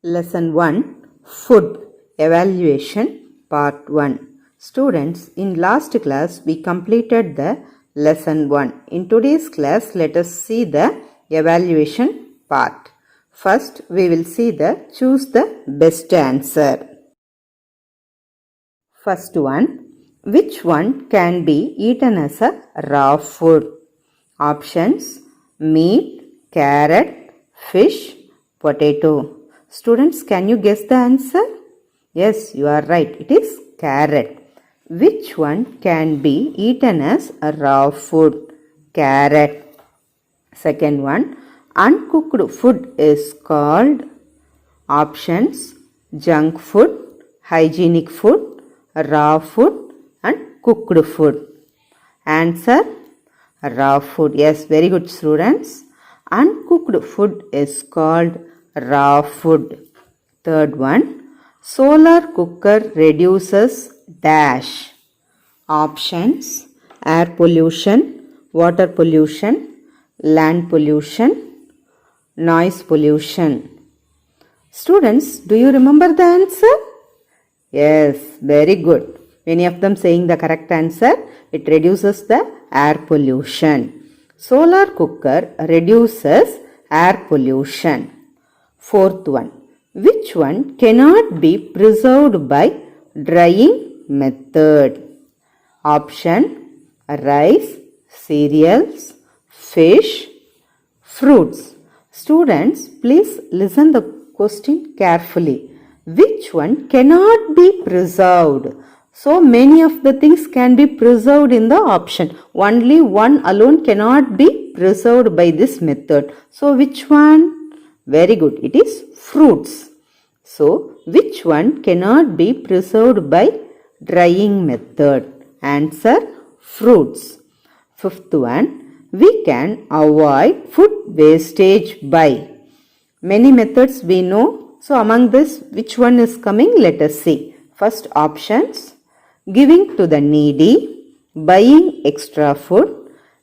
Lesson 1 Food Evaluation Part 1. Students, in last class we completed the lesson 1. In today's class, let us see the evaluation part. First, we will see the choose the best answer. First one, which one can be eaten as a raw food? Options: meat, carrot, fish, potato. Students, can you guess the answer? Yes, you are right. It is carrot. Which one can be eaten as a raw food? Carrot. Second one, uncooked food is called. Options: junk food, hygienic food, raw food and cooked food. Answer: raw food. Yes, very good students. Uncooked food is called raw food. Third one, solar cooker reduces dash. Options: air pollution, water pollution, land pollution, noise pollution. Students, do you remember the answer? Yes, very good. Many of them saying the correct answer. It reduces the air pollution. Solar cooker reduces air pollution. Fourth one, which one cannot be preserved by drying method? Option: rice, cereals, fish, fruits. Students, please listen the question carefully. Which one cannot be preserved? So many of the things can be preserved in the option. Only one alone cannot be preserved by this method. So which one? Very good. It is fruits. So which one cannot be preserved by drying method? Answer: fruits. Fifth one, we can avoid food wastage by. Many methods we know. So among this, which one is coming? Let us see. First options: giving to the needy, buying extra food,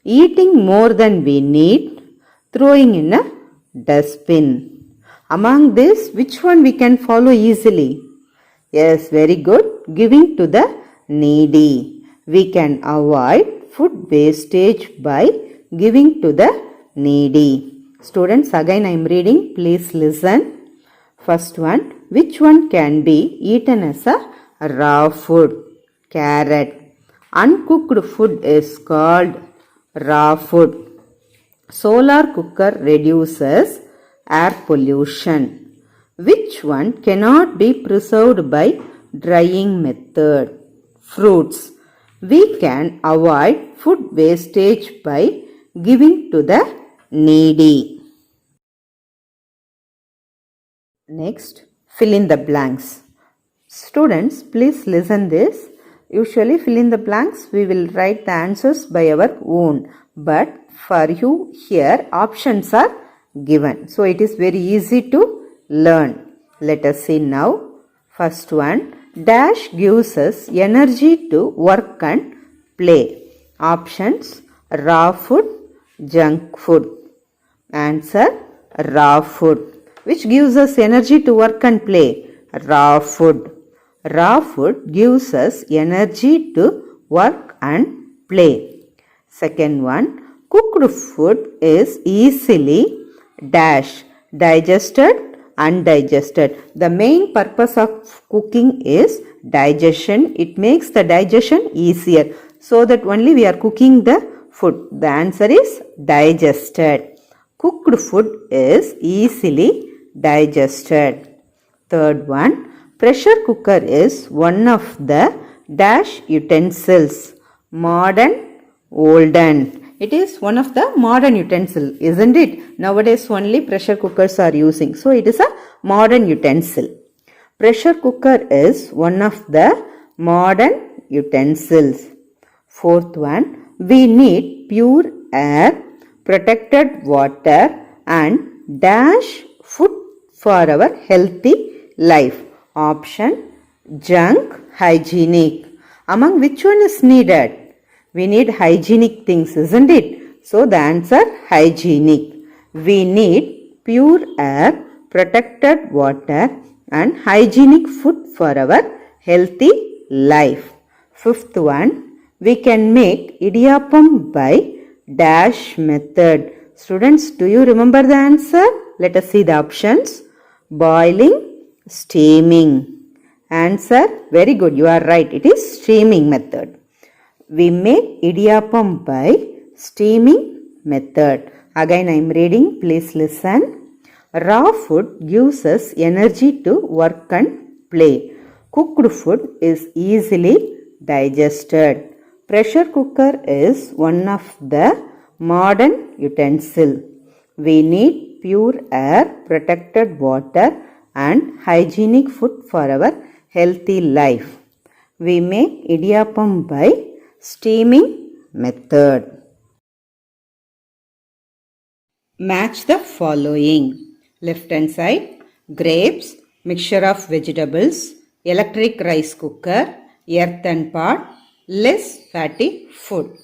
eating more than we need, throwing in a dustbin. Among this, which one we can follow easily? Yes, very good. Giving to the needy. We can avoid food wastage by giving to the needy. Students, again I am reading. Please listen. First one, which one can be eaten as a raw food? Carrot. Uncooked food is called raw food. Solar cooker reduces air pollution. Which one cannot be preserved by drying method? Fruits. We can avoid food wastage by giving to the needy. Next, fill in the blanks. Students, please listen this. Usually fill in the blanks, we will write the answers by our own. But for you here, options are given. So it is very easy to learn. Let us see now. First one, dash gives us energy to work and play. Options: raw food, junk food. Answer: raw food. Which gives us energy to work and play? Raw food. Raw food gives us energy to work and play. Second one, cooked food is easily dash digested, undigested. The main purpose of cooking is digestion. It makes the digestion easier. So that only we are cooking the food. The answer is digested. Cooked food is easily digested. Third one, pressure cooker is one of the dash utensils. Modern, olden. It is one of the modern utensil, isn't it? Nowadays only pressure cookers are using. So it is a modern utensil. Pressure cooker is one of the modern utensils. Fourth one, we need pure air, protected water and dash food for our healthy life. Option: junk, hygienic. Among which one is needed? We need hygienic things, isn't it? So the answer: hygienic. We need pure air, protected water and hygienic food for our healthy life. Fifth one, we can make idiyappam by dash method. Students, do you remember the answer? Let us see the options. Boiling, steaming. Answer, very good, you are right, it is steaming method. We make idiyappam by steaming method. Again I am reading, please listen. Raw food gives us energy to work and play. Cooked food is easily digested. Pressure cooker is one of the modern utensil. We need pure air, protected water and hygienic food for our healthy life. We make idiyappam by steaming method. Match the following. Left hand side, grapes, mixture of vegetables, electric rice cooker, earthen pot, less fatty food.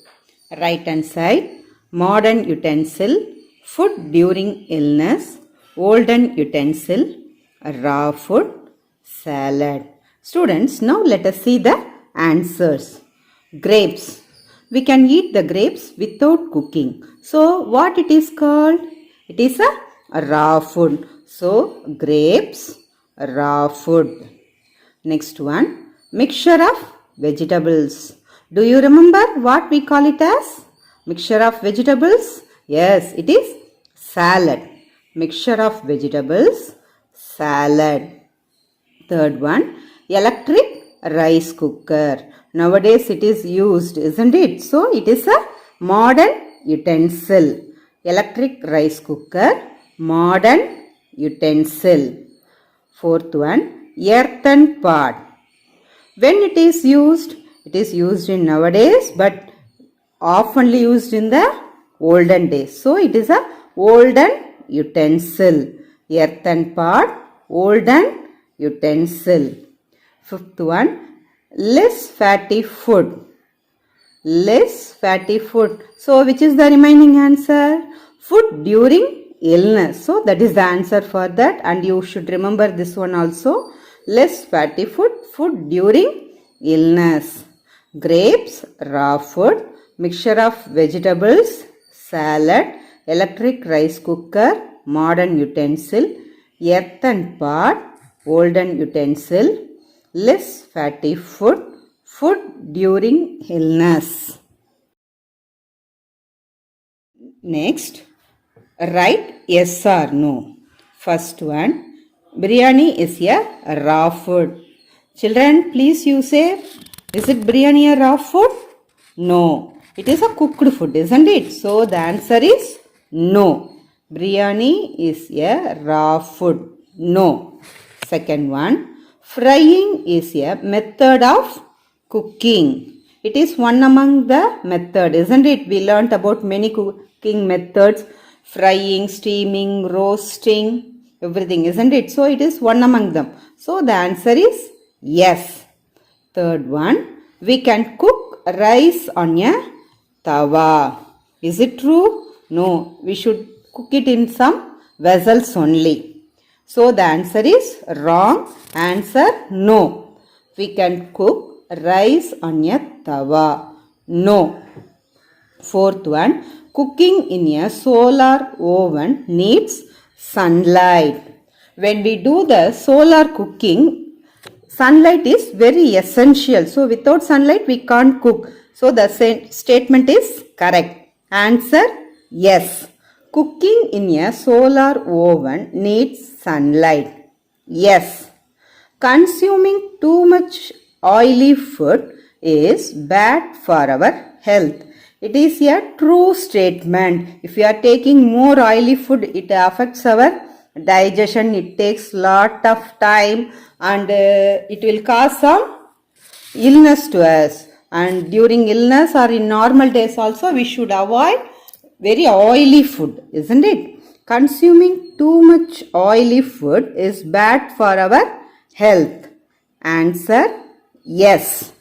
Right hand side, modern utensil, food during illness, olden utensil, raw food, salad. Students, now let us see the answers. Grapes. We can eat the grapes without cooking. So, what it is called? It is a raw food. So, grapes, raw food. Next one, mixture of vegetables. Do you remember what we call it as? Mixture of vegetables? Yes, it is salad. Mixture of vegetables, salad. Third one, electric rice cooker. Nowadays it is used, isn't it? So it is a modern utensil. Electric rice cooker, modern utensil. Fourth one, earthen pot. When it is used in nowadays but oftenly used in the olden days. So it is a olden utensil. Earthen pot, olden utensil. Fifth one, less fatty food. Less fatty food. So which is the remaining answer? Food during illness. So that is the answer for that, and you should remember this one also. Less fatty food, food during illness. Grapes, raw food, mixture of vegetables, salad, electric rice cooker, modern utensil, earthen pot, olden utensil, less fatty food, food during illness. Next, write yes or no. First one, biryani is a raw food. Children, please you say, is it biryani a raw food? No, it is a cooked food, isn't it? So the answer is no. Biryani is a raw food. No. Second one, frying is a method of cooking. It is one among the method, isn't it? We learnt about many cooking methods. Frying, steaming, roasting, everything, isn't it? So it is one among them. So the answer is yes. Third one, we can cook rice on a tawa. Is it true? No, we should cook it in some vessels only. So the answer is wrong. Answer no. We can cook rice on a tawa. No. Fourth one, cooking in a solar oven needs sunlight. When we do the solar cooking, sunlight is very essential. So without sunlight we can't cook. So the statement is correct. Answer yes. Cooking in a solar oven needs sunlight. Yes. Consuming too much oily food is bad for our health. It is a true statement. If you are taking more oily food, it affects our digestion. It takes lot of time and it will cause some illness to us. And during illness or in normal days also, we should avoid very oily food, isn't it? Consuming too much oily food is bad for our health. Answer yes.